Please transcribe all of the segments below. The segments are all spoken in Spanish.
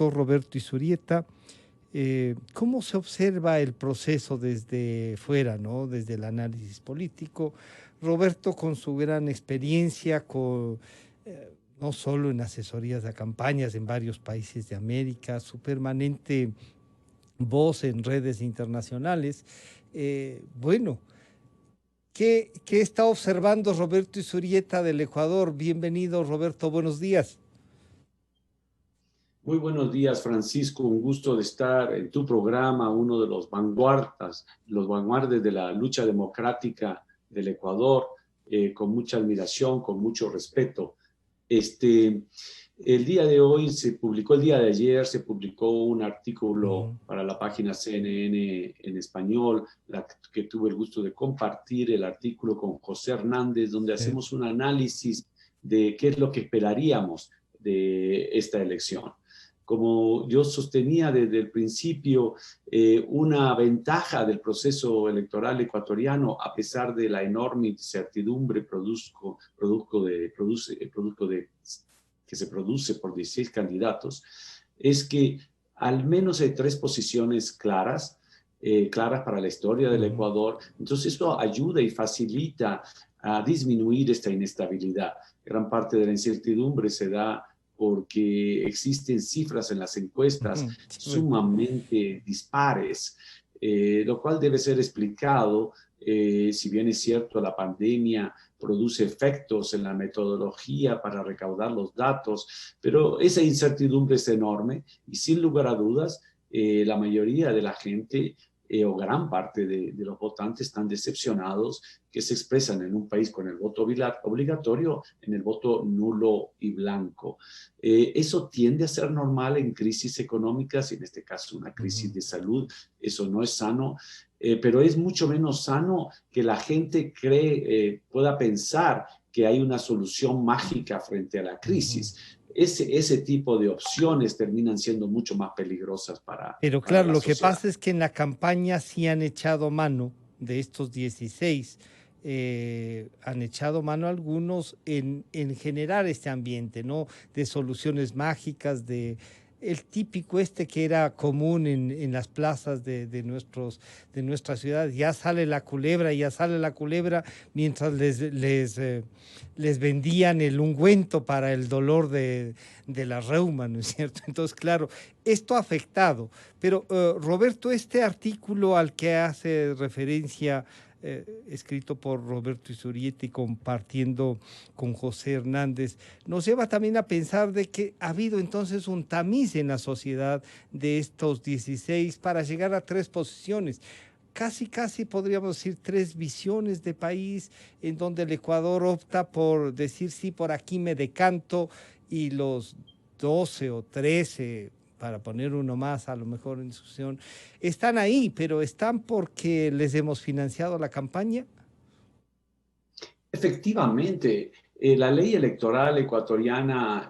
doctor Roberto Izurieta. ¿Cómo se observa el proceso desde fuera, ¿no? Desde el análisis político? Roberto, con su gran experiencia, no solo en asesorías de campañas en varios países de América, su permanente voz en redes internacionales. Bueno, ¿qué está observando Roberto Izurieta del Ecuador? Bienvenido, Roberto, buenos días. Muy buenos días, Francisco. Un gusto de estar en tu programa, uno de los vanguardias de la lucha democrática del Ecuador, con mucha admiración, con mucho respeto. El día de hoy el día de ayer se publicó un artículo para la página CNN en español, que tuve el gusto de compartir el artículo con José Hernández, donde hacemos un análisis de qué es lo que esperaríamos de esta elección. Como yo sostenía desde el principio, una ventaja del proceso electoral ecuatoriano, a pesar de la enorme incertidumbre que se produce por 16 candidatos, es que al menos hay 3 posiciones claras para la historia del Ecuador. Entonces esto ayuda y facilita a disminuir esta inestabilidad. Gran parte de la incertidumbre se da porque existen cifras en las encuestas sumamente dispares, lo cual debe ser explicado. Si bien es cierto, la pandemia produce efectos en la metodología para recaudar los datos, pero esa incertidumbre es enorme y sin lugar a dudas, la mayoría de la gente o gran parte de los votantes están decepcionados, que se expresan en un país con el voto obligatorio en el voto nulo y blanco. Eso tiende a ser normal en crisis económicas, y en este caso una crisis de salud. Eso no es sano, pero es mucho menos sano que la gente pueda pensar que hay una solución mágica frente a la crisis. Ese tipo de opciones terminan siendo mucho más peligrosas para Claro, la lo que sociedad. pasa es que en la campaña sí han echado mano de estos 16, han echado mano algunos en generar este ambiente, ¿no? De soluciones mágicas, de el típico que era común en las plazas de nuestra ciudad. Ya sale la culebra, ya sale la culebra, mientras les vendían el ungüento para el dolor de la reuma, ¿no es cierto? Entonces, claro, esto ha afectado. Pero, Roberto, este artículo al que hace referencia, escrito por Roberto Izurieta y compartiendo con José Hernández, nos lleva también a pensar de que ha habido entonces un tamiz en la sociedad de estos 16 para llegar a 3 posiciones. Casi podríamos decir 3 visiones de país, en donde el Ecuador opta por decir sí, por aquí me decanto, y los 12 o 13, para poner uno más a lo mejor en discusión, están ahí, pero están porque les hemos financiado la campaña. Efectivamente, la ley electoral ecuatoriana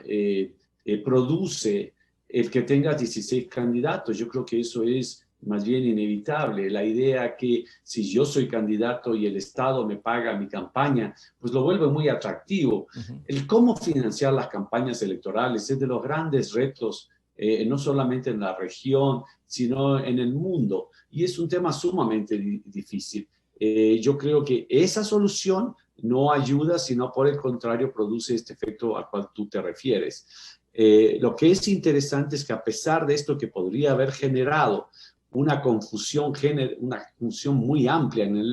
produce el que tenga 16 candidatos. Yo creo que eso es más bien inevitable. La idea que si yo soy candidato y el Estado me paga mi campaña, pues lo vuelve muy atractivo. El cómo financiar las campañas electorales es de los grandes retos, no solamente en la región, sino en el mundo. Y es un tema sumamente difícil. Yo creo que esa solución no ayuda, sino por el contrario produce este efecto al cual tú te refieres. Lo que es interesante es que a pesar de esto que podría haber generado una confusión muy amplia en el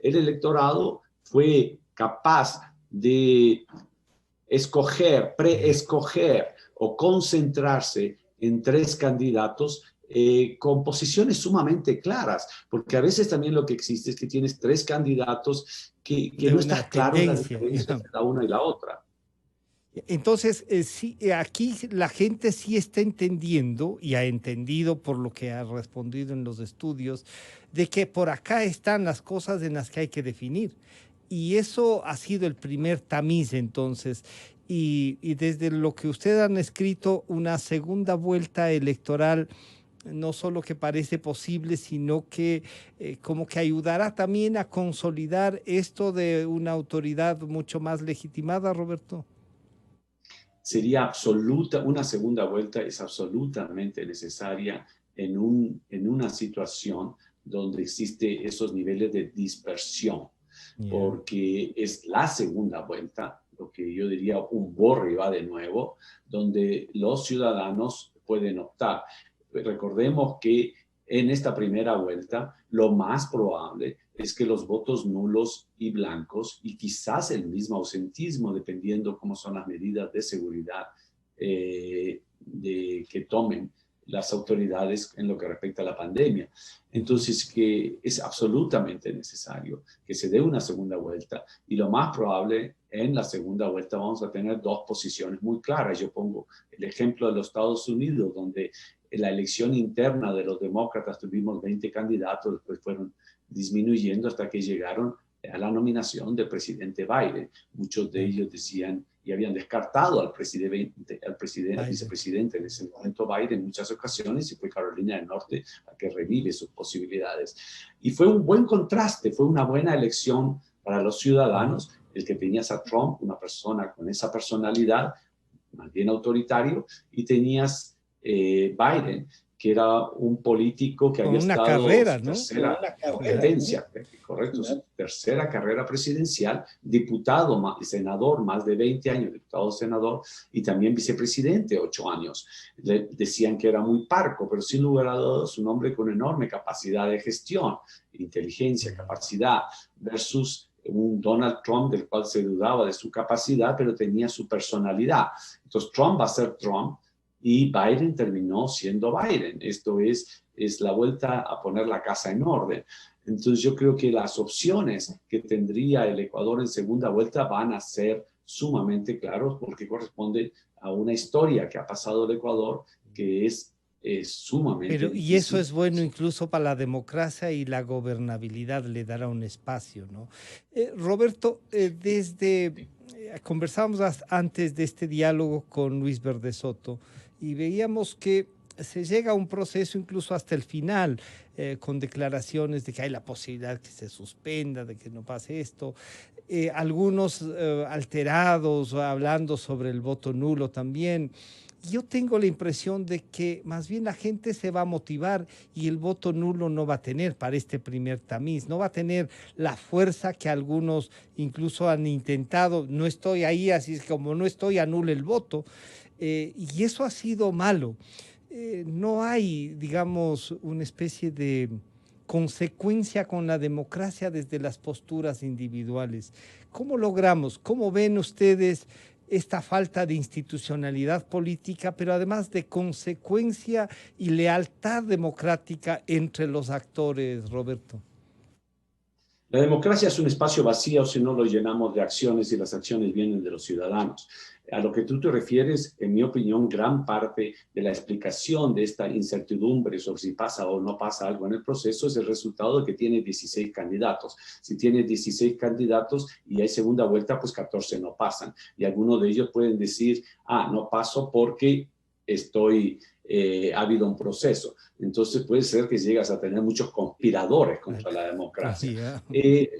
electorado fue capaz de preescoger o concentrarse en 3 candidatos con posiciones sumamente claras, porque a veces también lo que existe es que tienes 3 candidatos que De no una está claro la tendencia, diferencia digamos. entre la una y la otra. Entonces, sí, aquí la gente sí está entendiendo y ha entendido por lo que ha respondido en los estudios, de que por acá están las cosas en las que hay que definir. Y eso ha sido el primer tamiz entonces. Y desde lo que ustedes han escrito, una segunda vuelta electoral no solo que parece posible, sino que como que ayudará también a consolidar esto de una autoridad mucho más legitimada, Roberto. sería una segunda vuelta es absolutamente necesaria en una situación donde existe esos niveles de dispersión, porque es la segunda vuelta, lo que yo diría un borre y va de nuevo, donde los ciudadanos pueden optar. Recordemos que en esta primera vuelta lo más probable es que los votos nulos y blancos, y quizás el mismo ausentismo, dependiendo cómo son las medidas de seguridad que tomen las autoridades en lo que respecta a la pandemia. Entonces, que es absolutamente necesario que se dé una segunda vuelta, y lo más probable en la segunda vuelta vamos a tener dos posiciones muy claras. Yo pongo el ejemplo de los Estados Unidos, donde en la elección interna de los demócratas tuvimos 20 candidatos, después fueron disminuyendo hasta que llegaron a la nominación del presidente Biden. Muchos de ellos decían y habían descartado al vicepresidente en ese momento Biden en muchas ocasiones, y fue Carolina del Norte la que revive sus posibilidades. Y fue un buen contraste, fue una buena elección para los ciudadanos, el que tenías a Trump, una persona con esa personalidad, más bien autoritario, y tenías Biden, que era un político que con había una estado carrera, su ¿no? tercera competencia, correcto, su tercera carrera presidencial, diputado, senador, más de 20 años, diputado, senador, y también vicepresidente, 8 años. Le decían que era muy parco, pero sin lugar a dudas, un hombre con enorme capacidad de gestión, inteligencia, capacidad, versus un Donald Trump del cual se dudaba de su capacidad, pero tenía su personalidad. Entonces Trump va a ser Trump, y Biden terminó siendo Biden. Esto es la vuelta a poner la casa en orden. Entonces yo creo que las opciones que tendría el Ecuador en segunda vuelta van a ser sumamente claros, porque corresponden a una historia que ha pasado el Ecuador que es sumamente Pero, y eso difícil. es bueno incluso para la democracia y la gobernabilidad, le dará un espacio, ¿no? Roberto, conversábamos antes de este diálogo con Luis Verde Soto y veíamos que se llega a un proceso incluso hasta el final, con declaraciones de que hay la posibilidad que se suspenda, de que no pase esto. Algunos alterados, hablando sobre el voto nulo también. Yo tengo la impresión de que más bien la gente se va a motivar y el voto nulo no va a tener para este primer tamiz, no va a tener la fuerza que algunos incluso han intentado. No estoy ahí, así es como no estoy, anule el voto. Y eso ha sido malo. No hay, digamos, una especie de consecuencia con la democracia desde las posturas individuales. ¿Cómo logramos? ¿Cómo ven ustedes esta falta de institucionalidad política, pero además de consecuencia y lealtad democrática entre los actores, Roberto? La democracia es un espacio vacío si no lo llenamos de acciones, y las acciones vienen de los ciudadanos. A lo que tú te refieres, en mi opinión, gran parte de la explicación de esta incertidumbre sobre si pasa o no pasa algo en el proceso es el resultado de que tiene 16 candidatos. Si tiene 16 candidatos y hay segunda vuelta, pues 14 no pasan. Y algunos de ellos pueden decir, no paso porque ha habido un proceso. Entonces puede ser que llegas a tener muchos conspiradores contra la democracia.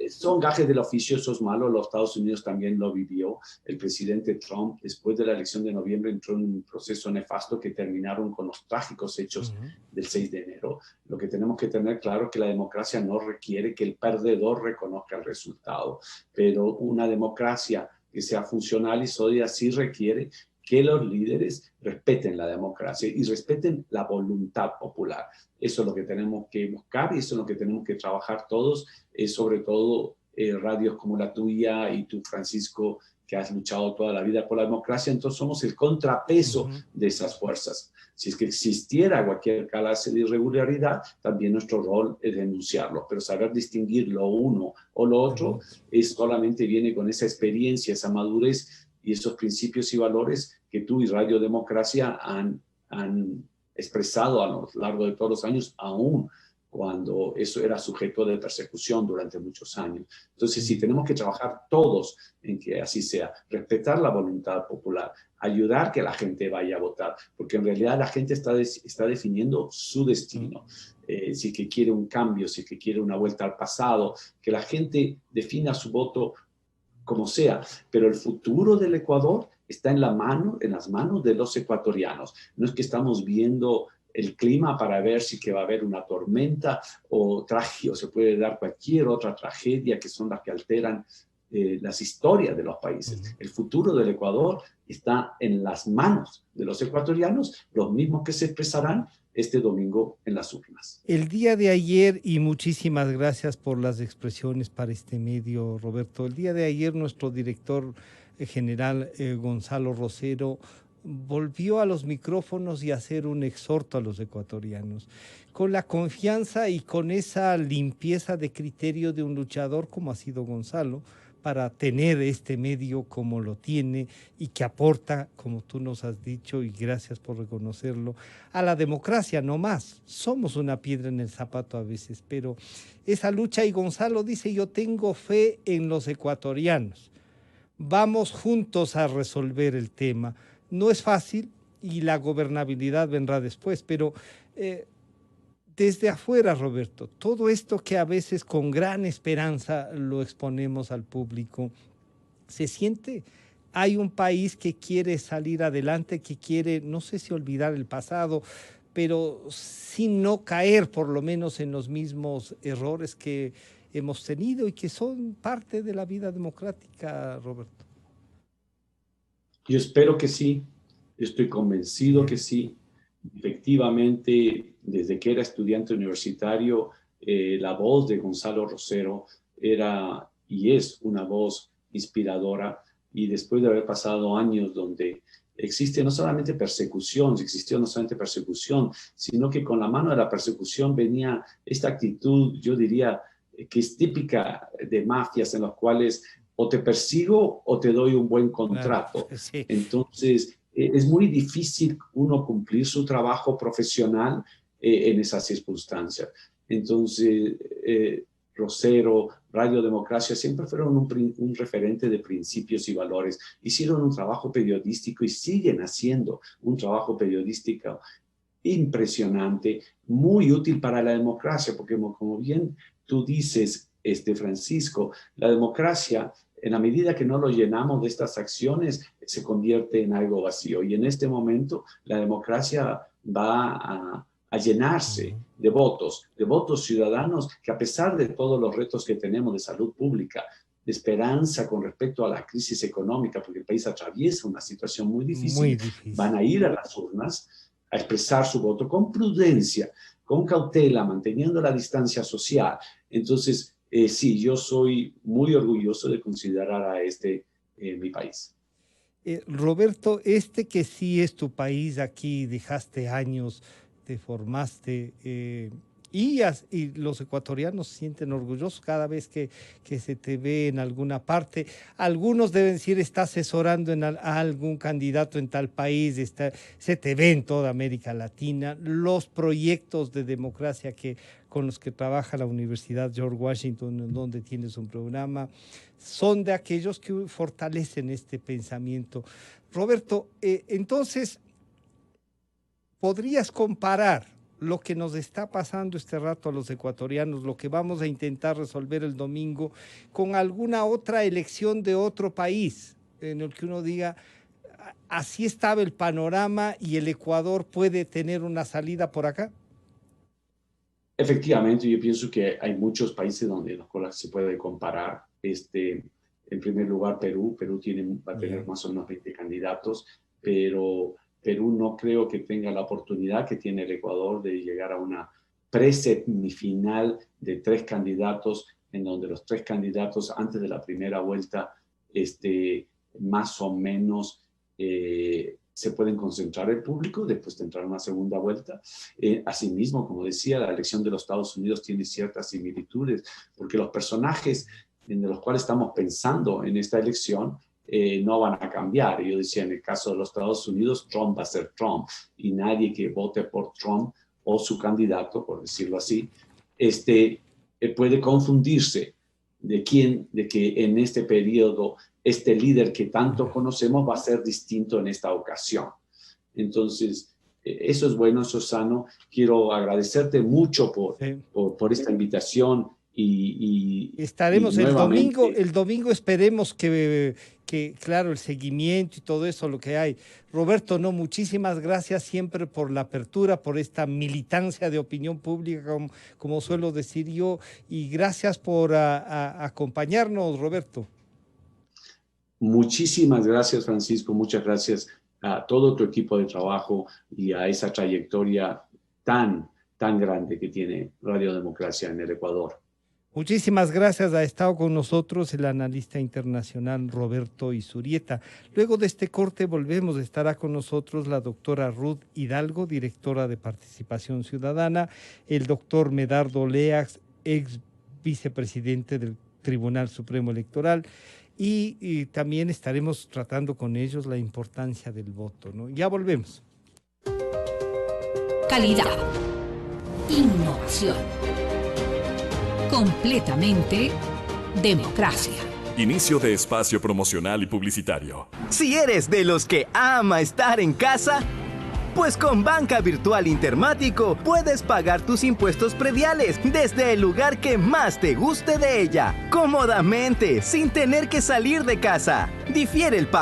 Son gajes del oficio, eso es malo. Los Estados Unidos también lo vivió. El presidente Trump, después de la elección de noviembre, entró en un proceso nefasto que terminaron con los trágicos hechos del 6 de enero. Lo que tenemos que tener claro es que la democracia no requiere que el perdedor reconozca el resultado, pero una democracia que sea funcional y sólida sí requiere que los líderes respeten la democracia y respeten la voluntad popular. Eso es lo que tenemos que buscar y eso es lo que tenemos que trabajar todos, sobre todo radios como la tuya y tú, Francisco, que has luchado toda la vida por la democracia. Entonces somos el contrapeso de esas fuerzas. Si es que existiera cualquier clase de irregularidad, también nuestro rol es denunciarlo, pero saber distinguir lo uno o lo otro solamente viene con esa experiencia, esa madurez y esos principios y valores que tú y Radio Democracia han expresado a lo largo de todos los años, aún cuando eso era sujeto de persecución durante muchos años. Entonces, sí, tenemos que trabajar todos en que así sea, respetar la voluntad popular, ayudar que la gente vaya a votar, porque en realidad la gente está definiendo su destino. Si es que quiere un cambio, si es que quiere una vuelta al pasado, que la gente defina su voto como sea, pero el futuro del Ecuador está en las manos de los ecuatorianos. No es que estamos viendo el clima para ver si que va a haber una tormenta o se puede dar cualquier otra tragedia que son las que alteran las historias de los países. El futuro del Ecuador está en las manos de los ecuatorianos, los mismos que se expresarán este domingo en las urnas. El día de ayer, y muchísimas gracias por las expresiones para este medio, Roberto, el día de ayer nuestro director general Gonzalo Rosero volvió a los micrófonos y a hacer un exhorto a los ecuatorianos, con la confianza y con esa limpieza de criterio de un luchador como ha sido Gonzalo, para tener este medio como lo tiene y que aporta, como tú nos has dicho, y gracias por reconocerlo, a la democracia, no más. Somos una piedra en el zapato a veces, pero esa lucha, y Gonzalo dice, yo tengo fe en los ecuatorianos. Vamos juntos a resolver el tema. No es fácil y la gobernabilidad vendrá después, pero desde afuera, Roberto, todo esto que a veces con gran esperanza lo exponemos al público, se siente, hay un país que quiere salir adelante, que quiere, no sé si olvidar el pasado, pero sin no caer por lo menos en los mismos errores que hemos tenido y que son parte de la vida democrática, Roberto. Yo espero que sí, estoy convencido que sí. Efectivamente, desde que era estudiante universitario, la voz de Gonzalo Rosero era y es una voz inspiradora, y después de haber pasado años donde existió no solamente persecución, sino que con la mano de la persecución venía esta actitud, yo diría, que es típica de mafias en las cuales o te persigo o te doy un buen contrato. Claro, sí. Entonces, es muy difícil uno cumplir su trabajo profesional en esas circunstancias. Entonces, Rosero, Radio Democracia siempre fueron un referente de principios y valores. Hicieron un trabajo periodístico y siguen haciendo un trabajo periodístico impresionante, muy útil para la democracia, porque como bien tú dices, Francisco, la democracia, en la medida que no lo llenamos de estas acciones, se convierte en algo vacío. Y en este momento la democracia va a llenarse de votos ciudadanos que, a pesar de todos los retos que tenemos de salud pública, de esperanza con respecto a la crisis económica, porque el país atraviesa una situación muy difícil, van a ir a las urnas a expresar su voto con prudencia, con cautela, manteniendo la distancia social. Entonces, sí, yo soy muy orgulloso de considerar a mi país. Roberto, que sí es tu país, aquí dejaste años, te formaste, y los ecuatorianos se sienten orgullosos cada vez que se te ve en alguna parte. Algunos deben decir, está asesorando a algún candidato en tal país, se te ve en toda América Latina. Los proyectos de democracia con los que trabaja la Universidad George Washington, donde tienes un programa, son de aquellos que fortalecen este pensamiento. Roberto, entonces, ¿podrías comparar lo que nos está pasando este rato a los ecuatorianos, lo que vamos a intentar resolver el domingo, con alguna otra elección de otro país en el que uno diga, así estaba el panorama y el Ecuador puede tener una salida por acá? Efectivamente, yo pienso que hay muchos países donde los cuales se puede comparar. En primer lugar, Perú va a tener más o menos 20 candidatos, pero Perú no creo que tenga la oportunidad que tiene el Ecuador de llegar a una presemifinal de 3 candidatos, en donde los 3 candidatos antes de la primera vuelta, más o menos se pueden concentrar el público después de entrar a una segunda vuelta. Asimismo, como decía, la elección de los Estados Unidos tiene ciertas similitudes, porque los personajes en los cuales estamos pensando en esta elección no van a cambiar. Yo decía, en el caso de los Estados Unidos, Trump va a ser Trump, y nadie que vote por Trump o su candidato, por decirlo así, puede confundirse de que en este periodo este líder que tanto conocemos va a ser distinto en esta ocasión. Entonces, eso es bueno, eso es sano. Quiero agradecerte mucho por esta invitación Estaremos y el domingo esperemos que, claro, el seguimiento y todo eso, lo que hay. Roberto, no, muchísimas gracias siempre por la apertura, por esta militancia de opinión pública, como suelo decir yo, y gracias por acompañarnos, Roberto. Muchísimas gracias, Francisco, muchas gracias a todo tu equipo de trabajo y a esa trayectoria tan grande que tiene Radio Democracia en el Ecuador. Muchísimas gracias. Ha estado con nosotros el analista internacional Roberto Izurieta. Luego de este corte volvemos. Estará con nosotros la doctora Ruth Hidalgo, directora de Participación Ciudadana, el doctor Medardo Leax, ex vicepresidente del Tribunal Supremo Electoral, y también estaremos tratando con ellos la importancia del voto, ¿no? Ya volvemos. Calidad. Innovación. Completamente democracia. Inicio de espacio promocional y publicitario. Si eres de los que ama estar en casa, pues con Banca Virtual Intermático puedes pagar tus impuestos prediales desde el lugar que más te guste de ella, cómodamente, sin tener que salir de casa. Difiere el pago